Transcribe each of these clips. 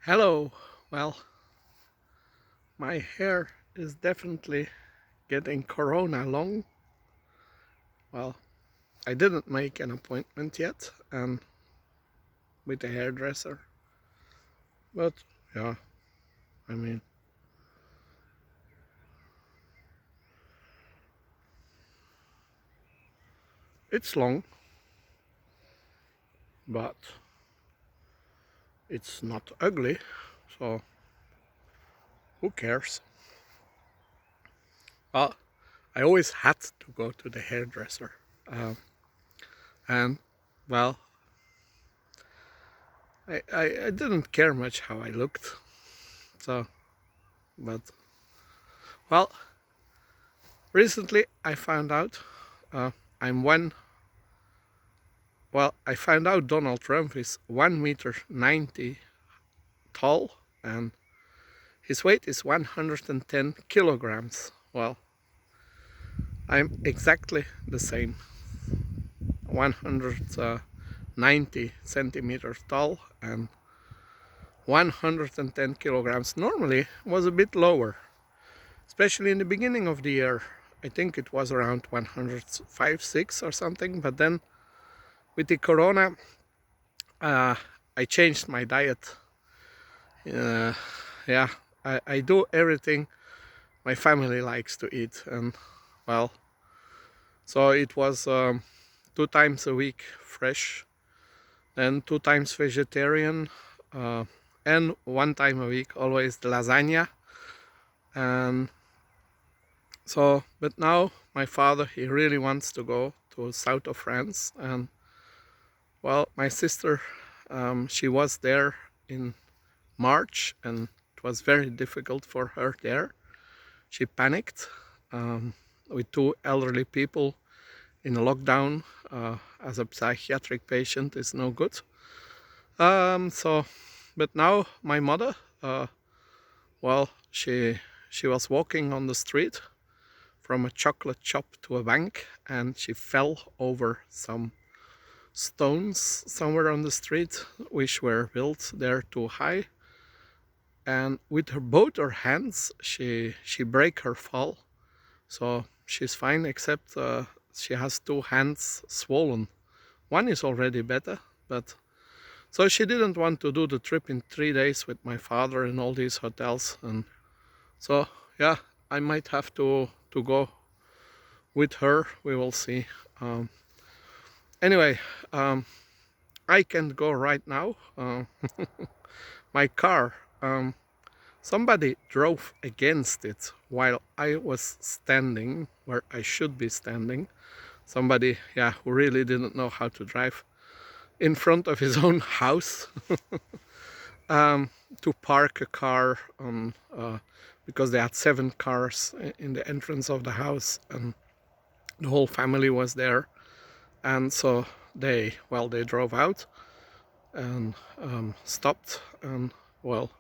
Hello. Well, my hair is definitely getting corona long. Well, I didn't make an appointment yet and with a hairdresser. But yeah, I mean, it's long, but it's not ugly. So who cares? Well, I always had to go to the hairdresser. Um, and well, I didn't care much how I looked. So, but well, recently I found out uh, I'm one. Well, I found out Donald Trump is 1 meter 90 tall and his weight is 110 kilograms. Well, I'm exactly the same, 190 centimeters tall and 110 kilograms. Normally was a bit lower, especially in the beginning of the year. I think it was around 105, 6 or something, but then with the corona, uh, I changed my diet. Uh, yeah, I do everything my family likes to eat, and well, so it was 2 times a week fresh, then 2 times vegetarian, uh, and 1 time a week always the lasagna. And so, but now my father, he really wants to go to south of France, and well, my sister, she was there in March, and it was very difficult for her there. She panicked with two elderly people in a lockdown as a psychiatric patient is no good. So, but now my mother, well, she was walking on the street from a chocolate shop to a bank, and she fell over some stones somewhere on the street, which were built there too high. And with her both her hands, she break her fall. So she's fine, except she has two hands swollen. One is already better, but so she didn't want to do the trip in 3 days with my father and all these hotels, and so yeah, I might have to go with her. We will see. Anyway, I can't go right now. My car. Somebody drove against it while I was standing where I should be standing. Somebody, yeah, who really didn't know how to drive in front of his own house to park a car on because they had 7 cars in the entrance of the house, and the whole family was there. And so they drove out and stopped, and well,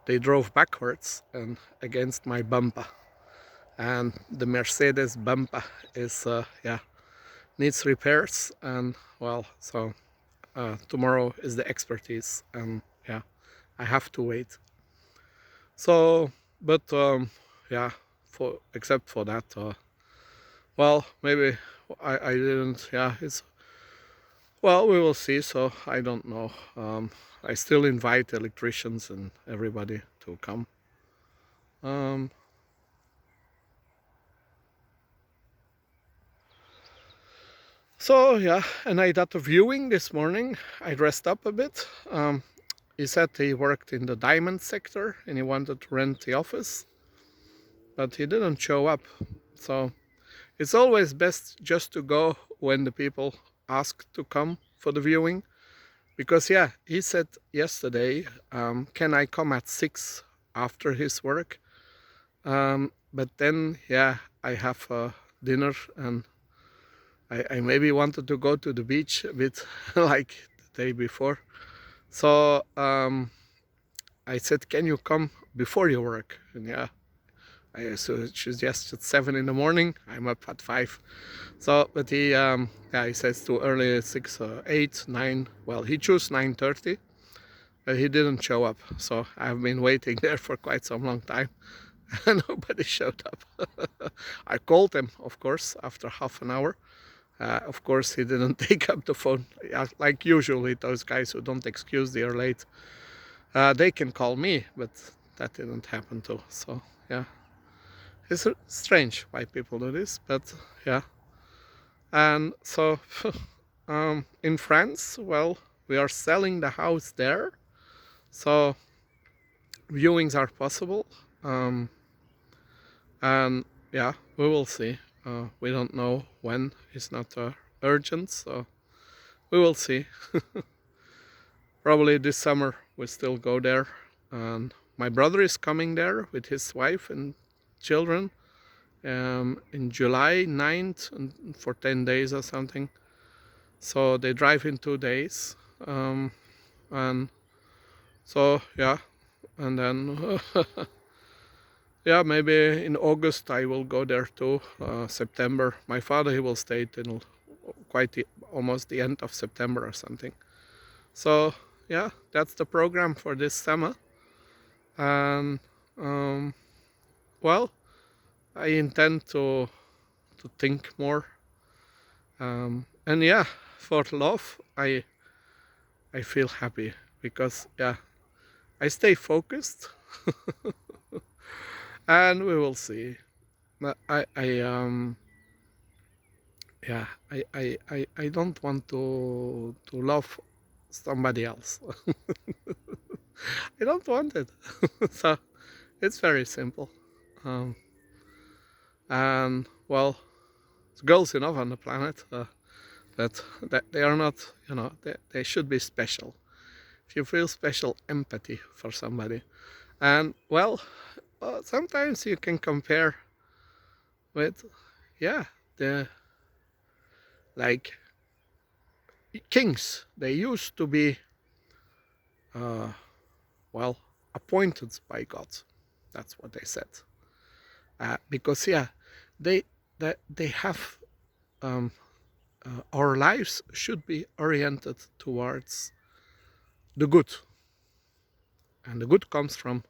they drove backwards and against my bumper. And the Mercedes bumper is yeah, needs repairs, and well, so tomorrow is the expertise, and yeah, I have to wait. So, but yeah, for except for that, well, maybe I didn't. Yeah, it's well, we will see. So I don't know. I still invite electricians and everybody to come. Um, so yeah, and I got a viewing this morning. I dressed up a bit. He said he worked in the diamond sector and he wanted to rent the office, but he didn't show up. So it's always best just to go when the people ask to come for the viewing. Because yeah, he said yesterday, can I come at 6 after his work? But then yeah, I have dinner, and I maybe wanted to go to the beach a bit like the day before. So I said, can you come before your work? And yeah, I suggested 7 in the morning. I'm up at 5. So, but he, yeah, he says too early, 6, 8, 9. Well, he chose 9:30, but he didn't show up. So I've been waiting there for quite some long time, and nobody showed up. I called him, of course, after half an hour. Of course, he didn't take up the phone. Like usually, those guys who don't excuse they are late, they can call me, but that didn't happen too. So yeah, it's strange why people do this, but yeah. And so in France, well, we are selling the house there, so viewings are possible. And yeah, we will see. We don't know when. It's not urgent, so we will see. Probably this summer we still go there. And my brother is coming there with his wife and children in July 9th and for 10 days or something. So they drive in 2 days. And so yeah, and then yeah, maybe in August I will go there too. September, my father, he will stay till almost the end of September or something. So yeah, that's the program for this summer. And well, I intend to think more. And yeah, for love, I feel happy because yeah, I stay focused. And we will see. Yeah, I don't want to love somebody else. I don't want it. So it's very simple. And well, it's girls enough on the planet that they are not, they should be special. If you feel special empathy for somebody, and well, sometimes you can compare with, yeah, the like kings. They used to be well, appointed by God. That's what they said. Because yeah, they have our lives should be oriented towards the good, and the good comes from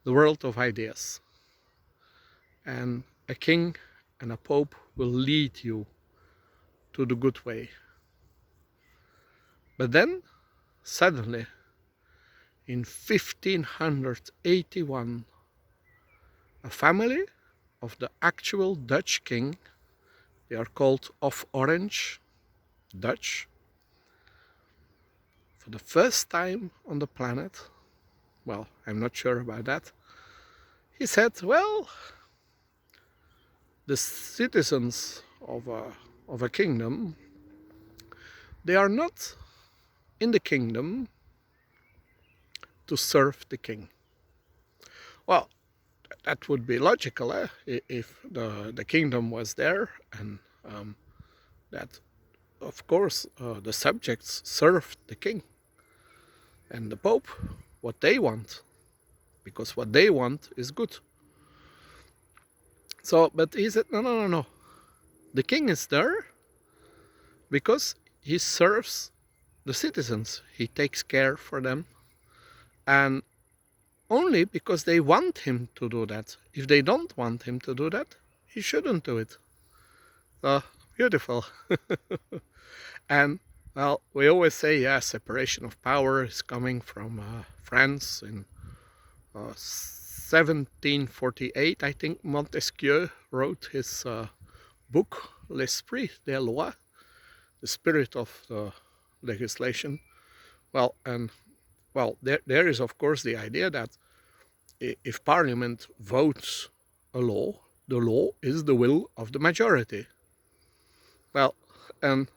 the world of ideas. And a king and a pope will lead you to the good way. But then, suddenly, in 1581, a family of the actual Dutch king, they are called of Orange, Dutch, for the first time on the planet, well, I'm not sure about that, he said, well, the citizens of a kingdom, they are not in the kingdom to serve the king. Well, that would be logical if the kingdom was there, and that, of course, the subjects served the king and the pope what they want, because what they want is good. So, but he said, no. The king is there because he serves the citizens. He takes care for them, and only because they want him to do that. If they don't want him to do that, he shouldn't do it. So, beautiful. And, well, we always say, yeah, separation of power is coming from France in 1748. I think Montesquieu wrote his book, L'Esprit des Lois, the spirit of the legislation. Well, and well, there is of course the idea that if Parliament votes a law, the law is the will of the majority. Well, and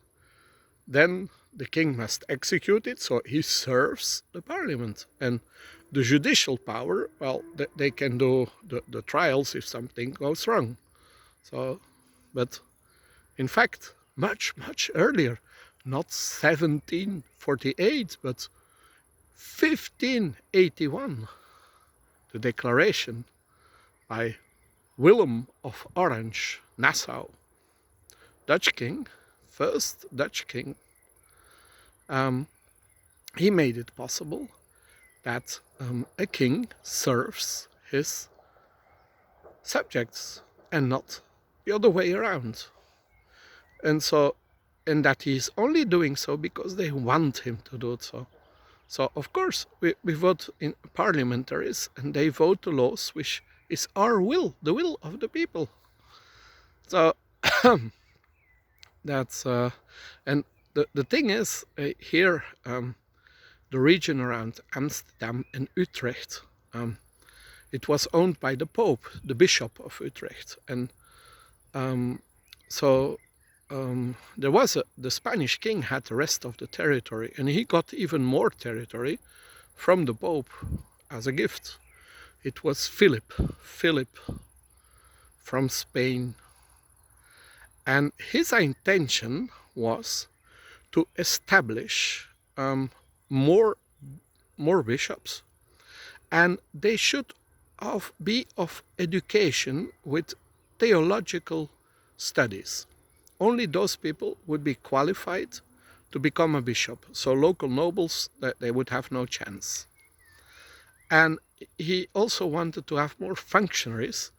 then the king must execute it, so he serves the Parliament. And the judicial power, well, they can do the trials if something goes wrong. So, but in fact, much earlier, not 1748, but 1581, the declaration by Willem of Orange, Nassau, Dutch king, first Dutch king, he made it possible that a king serves his subjects and not the other way around. And so, and that he's only doing so because they want him to do so. So of course we vote in parliamentaries and they vote the laws which is our will, the will of the people. So that's and the thing is here the region around Amsterdam and Utrecht, it was owned by the Pope, the Bishop of Utrecht, and so there was the Spanish king had the rest of the territory, and he got even more territory from the Pope as a gift. It was Philip from Spain, and his intention was to establish more bishops, and they should be of education with theological studies. Only those people would be qualified to become a bishop. So local nobles, they would have no chance. And he also wanted to have more functionaries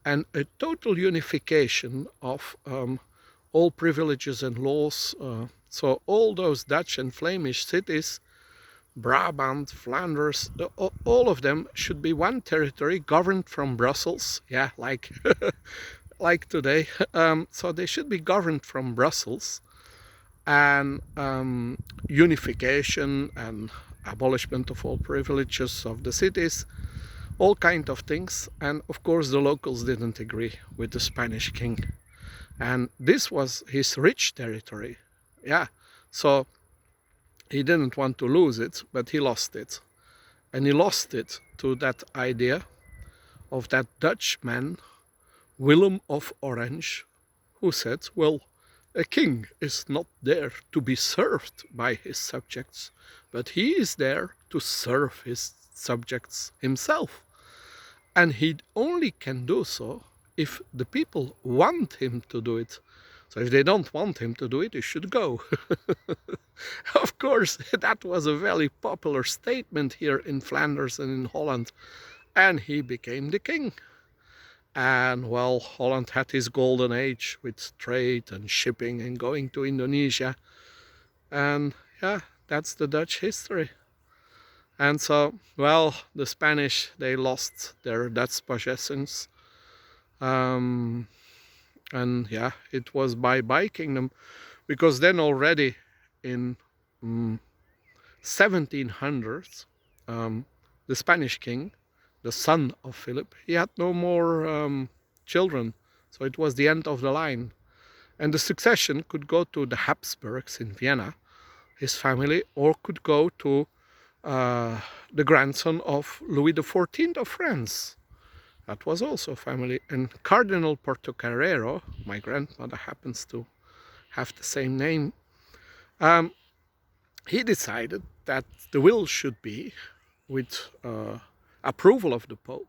and a total unification of all privileges and laws. So all those Dutch and Flemish cities, Brabant, Flanders, all of them should be one territory governed from Brussels. Yeah, like like today. So they should be governed from Brussels, and unification and abolishment of all privileges of the cities, all kind of things. And of course the locals didn't agree with the Spanish king, and this was his rich territory. Yeah, so he didn't want to lose it, but he lost it. And he lost it to that idea of that Dutchman, Willem of Orange, who said, well, a king is not there to be served by his subjects, but he is there to serve his subjects himself. And he only can do so if the people want him to do it. So if they don't want him to do it, he should go. Of course, that was a very popular statement here in Flanders and in Holland. And he became the king. And well, Holland had his golden age with trade and shipping and going to Indonesia. And yeah, that's the Dutch history. And so, well, the Spanish, they lost their Dutch possessions. And yeah, it was bye-bye kingdom, because then already in 1700s, the Spanish king, the son of Philip, he had no more children, so it was the end of the line. And the succession could go to the Habsburgs in Vienna, his family, or could go to the grandson of Louis XIV of France. That was also family. And Cardinal Portocarrero, my grandmother happens to have the same name, he decided that the will should be, with approval of the Pope,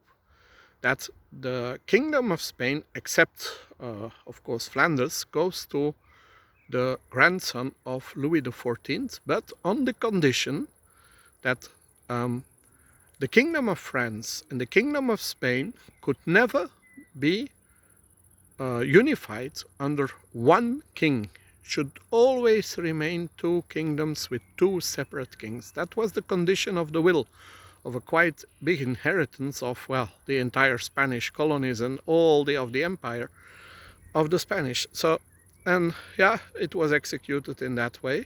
that the Kingdom of Spain, except of course Flanders, goes to the grandson of Louis XIV, but on the condition that the Kingdom of France and the Kingdom of Spain could never be unified under one king. Should always remain two kingdoms with two separate kings. That was the condition of the will, of a quite big inheritance of, well, the entire Spanish colonies and all of the empire of the Spanish. So, and yeah, it was executed in that way,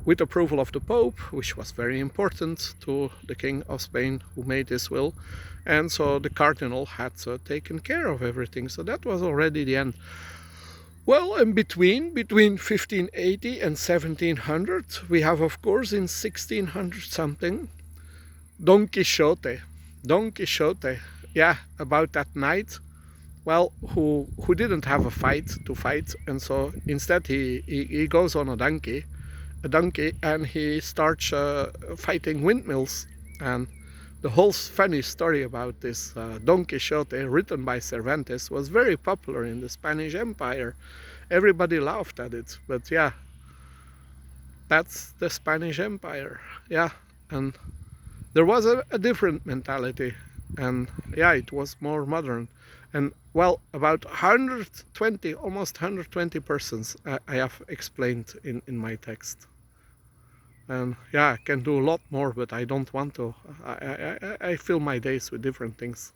with approval of the Pope, which was very important to the King of Spain who made this will. And so the Cardinal had taken care of everything. So that was already the end. Well, in between 1580 and 1700, we have, of course, in 1600 something, Don Quixote. Don Quixote, yeah, about that knight, well, who didn't have a fight to fight, and so instead he goes on a donkey, and he starts fighting windmills. And the whole funny story about this Don Quixote, written by Cervantes, was very popular in the Spanish Empire. Everybody laughed at it, but yeah, that's the Spanish Empire. Yeah, and there was a different mentality, and yeah, it was more modern. And well, about 120, almost 120 persons I have explained in my text. And yeah, I can do a lot more, but I don't want to. I fill my days with different things.